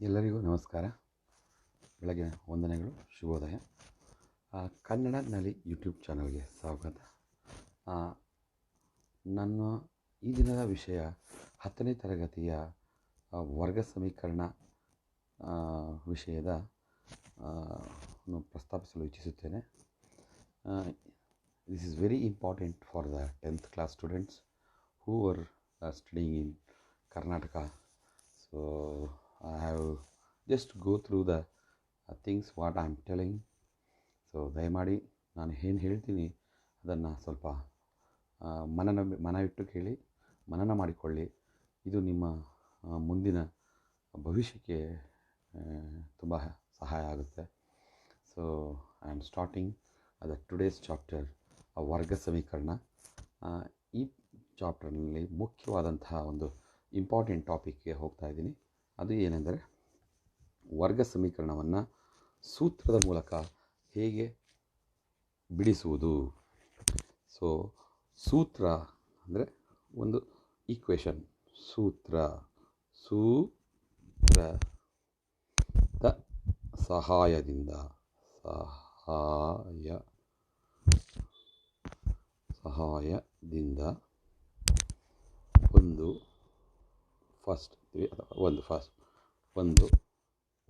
ಎಲ್ಲರಿಗೂ ನಮಸ್ಕಾರ, ಬೆಳಗಿನ ವಂದನೆಗಳು, ಶುಭೋದಯ. ಕನ್ನಡ ನಲಿ ಯೂಟ್ಯೂಬ್ ಚಾನಲ್ಗೆ ಸ್ವಾಗತ. ನನ್ನ ಈ ದಿನದ ವಿಷಯ 10ನೇ ತರಗತಿಯ ವರ್ಗ ಸಮೀಕರಣ ವಿಷಯದ ಪ್ರಸ್ತಾಪಿಸಲು ಇಚ್ಛಿಸುತ್ತೇನೆ. This is very important for the 10th class students who are studying in Karnataka. So I have just go through the things what I am telling. So ದಯಮಾಡಿ ನಾನು ಏನು ಹೇಳ್ತೀನಿ ಅದನ್ನು ಸ್ವಲ್ಪ ಮನವಿಟ್ಟು ಕೇಳಿ, ಮನನ ಮಾಡಿಕೊಳ್ಳಿ. ಇದು ನಿಮ್ಮ ಮುಂದಿನ ಭವಿಷ್ಯಕ್ಕೆ ತುಂಬ ಸಹಾಯ ಆಗುತ್ತೆ. So I am starting the today's chapter ವರ್ಗ ಸಮೀಕರಣ. ಈ ಚಾಪ್ಟರ್ನಲ್ಲಿ ಮುಖ್ಯವಾದಂತಹ ಒಂದು ಇಂಪಾರ್ಟೆಂಟ್ ಟಾಪಿಕ್ಗೆ ಹೋಗ್ತಾ ಇದ್ದೀನಿ. ಅದು ಏನೆಂದರೆ ವರ್ಗ ಸಮೀಕರಣವನ್ನು ಸೂತ್ರದ ಮೂಲಕ ಹೇಗೆ ಬಿಡಿಸುವುದು. ಸೊ ಸೂತ್ರ ಅಂದರೆ ಒಂದು ಈಕ್ವೇಷನ್, ಸೂತ್ರದ ಸಹಾಯದಿಂದ ಒಂದು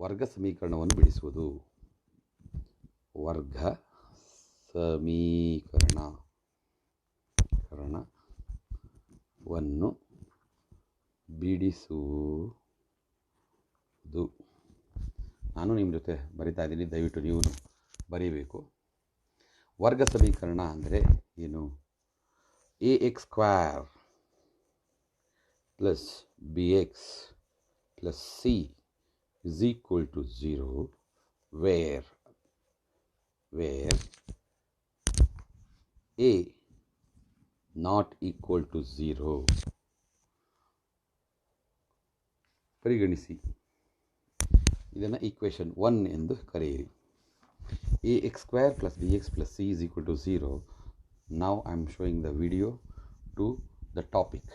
ವರ್ಗ ಸಮೀಕರಣವನ್ನು ಬಿಡಿಸುವುದು. ವರ್ಗ ಸಮೀಕರಣವನ್ನು ಬಿಡಿಸುವುದು. ನಾನು ನಿಮ್ಮ ಜೊತೆ ಬರಿತಾ ಇದ್ದೀನಿ, ದಯವಿಟ್ಟು ನೀವು ಬರೀಬೇಕು. ವರ್ಗ ಸಮೀಕರಣ ಅಂದರೆ ಏನು? ax² + bx + c is equal to 0 where a not equal to 0. ಪರಿಗಣಿಸಿ, ಇದನ್ನು ಈಕ್ವೇಷನ್ 1 ಎಂದು ಕರೆಯಿರಿ. ax² + bx + c is equal to 0. Now I am showing the video to the topic.